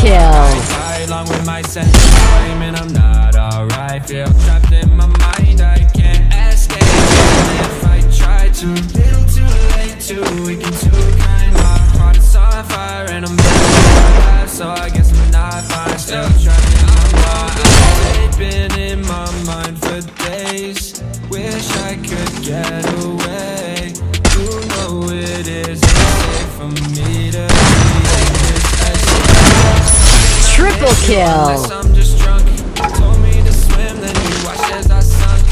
kill. Along with my sense of time and I'm not alright. Feel trapped in my mind, I can't escape. Even if I try to, little too late to weaken too kind. My heart is on fire and I'm burning alive, so I guess I'm not fine. Still trapped in my mind. They've been in my mind for days. Wish I could get away. You know it isn't safe for me to be in this escape. Triple kill. I'm just drunk. Told me to swim, then you watched as I sunk.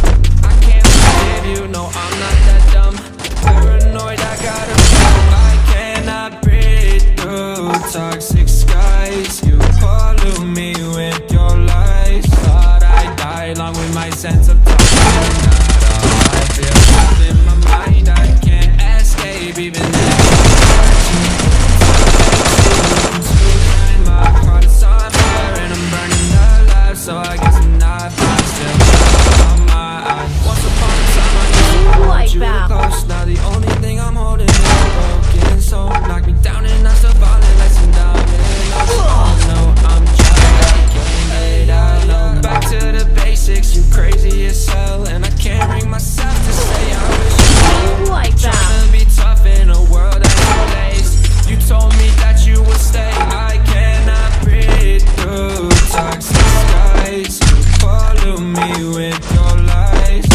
I can't forgive you, no, I'm not that dumb. Paranoid, I gotta prove I cannot breathe through toxic skies. You pollute me with your lies. Thought I'd die along with my sense of time. I'm not alright. Feel trapped in my mind, I can't escape even if so I guess I'm not fine, still on my eyes. Once upon a time I knew you were close. Now the only thing I'm holding is a broken soul. Knock me down and I'm still falling like some dominoes. No, I'm trying to get it out low. Back to the basics, you crazy as hell. And I can't bring myself to say I wish you were. Trying to be tough in a world that's placed. You told me that you would stay. I cannot breathe through toxic skies. You follow me with your lies.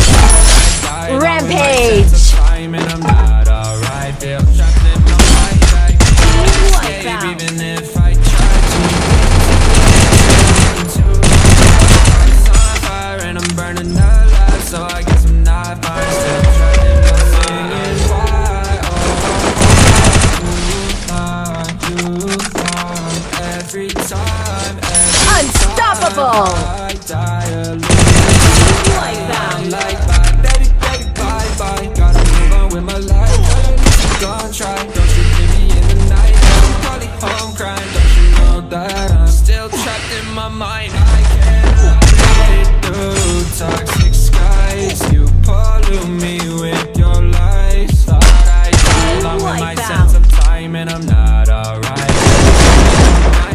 Rampage. Time and I'm not alright. Feel trapped in my mind. I can't escape even if I try to. It's on fire and I'm burning alive, so I guess I'm not fine. Still trapped in my singing. Why? You are every time. Unstoppable. I die alone. Like bye, baby, baby, bye, bye. Gotta move on with my life. Gonna try. Don't you give me in the night. I'm probably home crying. Don't you know that I'm still trapped in my mind? I cannot breathe through toxic skies. You pollute me with your lies. Thought I'd die along with my sense of time and I'm not alright. I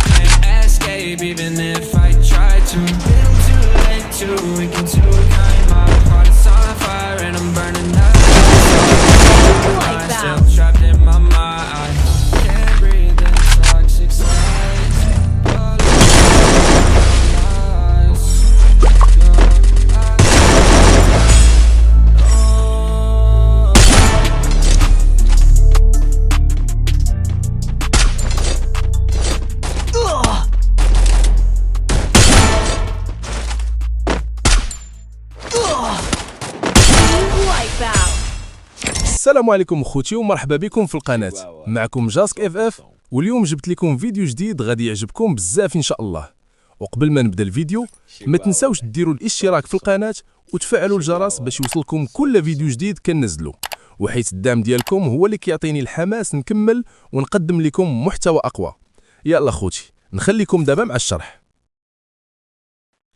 can't escape even if I try to. Little too late to weaken too kind. My heart is on fire and I'm burning out. I'm still trapped in my mind. Can't breathe in toxic skies. السلام عليكم خوتي ومرحبا بكم في القناة. معكم جاسك اف اف، واليوم جبت لكم فيديو جديد غادي يعجبكم بزاف ان شاء الله. وقبل ما نبدا الفيديو ما تنساوش ديروا الاشتراك في القناة وتفعلوا الجرس باش يوصلكم كل فيديو جديد كننزلو، وحيث الدعم ديالكم هو اللي كيعطيني الحماس نكمل ونقدم لكم محتوى اقوى. يلا خوتي نخليكم دابا مع الشرح.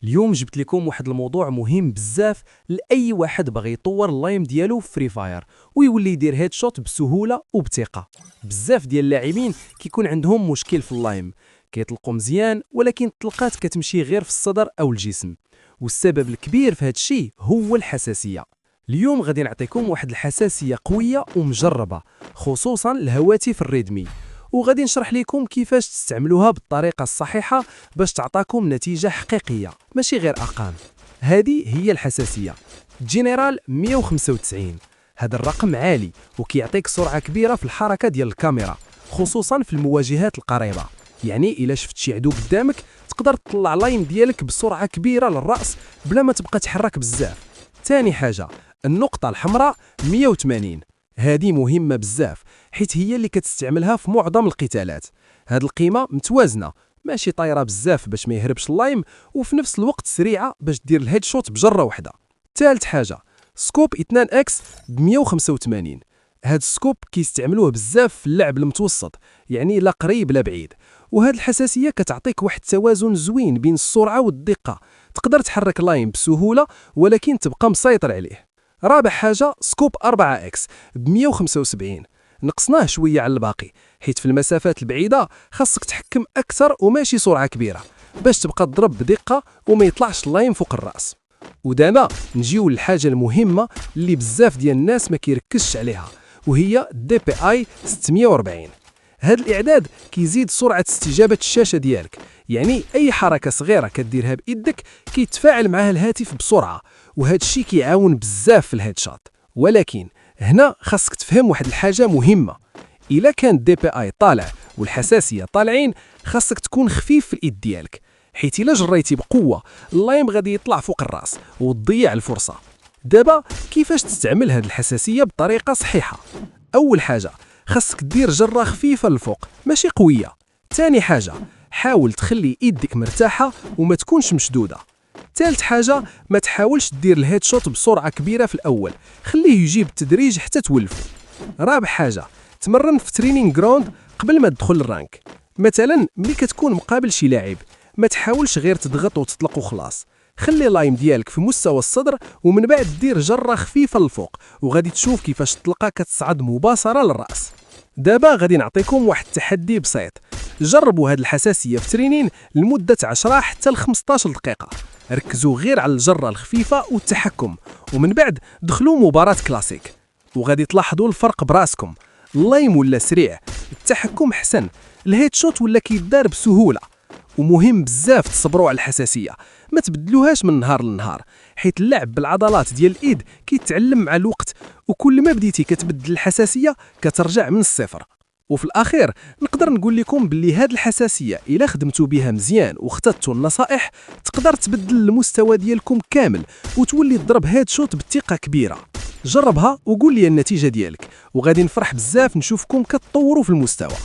اليوم جبت لكم واحد الموضوع مهم بزاف لاي واحد باغي يطور اللايم ديالو في فري فاير ويولي يدير هيد شوت بسهوله وبثقه. بزاف ديال اللاعبين كيكون عندهم مشكل في اللايم، كيطلقوا مزيان ولكن الطلقات كتمشي غير في الصدر او الجسم، والسبب الكبير في هذا الشيء هو الحساسيه. اليوم غادي نعطيكم واحد الحساسيه قويه ومجربه خصوصا الهواتف الريدمي، وغادي نشرح لكم كيفاش تستعملوها بالطريقه الصحيحه باش تعطاكم نتيجه حقيقيه ماشي غير ارقام. هذه هي الحساسيه جنرال 195. هذا الرقم عالي وكيعطيك سرعه كبيره في الحركه ديال الكاميرا خصوصا في المواجهات القريبه، يعني الا شفت شي عدو قدامك تقدر تطلع لايم ديالك بسرعه كبيره للراس بلا ما تبقى تحرك بزاف. ثاني حاجه النقطه الحمراء 180، هذه مهمه بزاف حيت هي اللي كتستعملها في معظم القتالات. هاد القيمه متوازنه ماشي طايره بزاف باش ما يهربش اللايم، وفي نفس الوقت سريعه باش دير الهيد شوت بجره واحده. ثالث حاجه سكوب 2 اكس ب 185. هاد السكوب كيستعملوه بزاف في اللعب المتوسط، يعني لا قريب لا بعيد، وهاد الحساسيه كتعطيك واحد التوازن زوين بين السرعه والدقه، تقدر تحرك لاين بسهوله ولكن تبقى مسيطر عليه. رابع حاجه سكوب 4 اكس ب 175. نقصناه شويه على الباقي، حيت في المسافات البعيده خاصك تحكم اكثر وماشي سرعه كبيره باش تبقى تضرب بدقه وما يطلعش اللايم فوق الراس. ودابا نجيو للحاجه المهمه اللي بزاف ديال الناس ما كيركزش عليها، وهي دي بي اي 640. هذا الاعداد كيزيد سرعه استجابه الشاشه ديالك، يعني اي حركه صغيره كديرها بايدك كيتفاعل معها الهاتف بسرعه، وهذا الشيء كيعاون بزاف في الهيد شوت. ولكن هنا خاصك تفهم واحد الحاجه مهمه، الا كان دي بي اي طالع والحساسيه طالعين خاصك تكون خفيف في الايد ديالك، حيت الا جريتي بقوه اللايم غادي يطلع فوق الراس وتضيع الفرصه. دابا كيفاش تستعمل هذه الحساسيه بطريقه صحيحه؟ اول حاجه خاصك دير جره خفيفه للفوق ماشي قويه. ثاني حاجه حاول تخلي ايدك مرتاحه وما تكونش مشدوده. ثالث حاجه ما تحاولش دير الهيد شوت بسرعه كبيره في الاول، خليه يجي بالتدريج حتى تولفو. رابع حاجه تمرن في ترينينغ جراوند قبل ما تدخل الرانك. مثلا ملي كتكون مقابل شي لاعب ما تحاولش غير تضغط وتطلق وخلاص، خلي اللايم ديالك في مستوى الصدر ومن بعد دير جره خفيفه للفوق، وغادي تشوف كيفاش الطلقه كتصعد مباشره للراس. دابا غادي نعطيكم واحد التحدي بسيط، جربوا هذه الحساسيه في ترينين لمده 10 حتى ل 15 دقيقه، ركزوا غير على الجره الخفيفه والتحكم، ومن بعد دخلوا مباراه كلاسيك وغادي تلاحظوا الفرق براسكم. اللايم ولا سريع، التحكم حسن، الهيد شوت ولا كيدار بسهوله. ومهم بزاف تصبروا على الحساسيه، ما تبدلوهاش من نهار لنهار، حيت اللعب بالعضلات ديال الايد كيتعلم مع الوقت، وكل ما بديتي كتبدل الحساسيه كترجع من الصفر. وفي الاخير نقدر نقول لكم باللي هاد الحساسيه الا خدمتوا بها مزيان واختدتوا النصائح تقدر تبدل المستوى ديالكم كامل وتولي تضرب هيد شوت بثقه كبيره. جربها وقول لي النتيجه ديالك، وغادي نفرح بزاف نشوفكم كتطوروا في المستوى.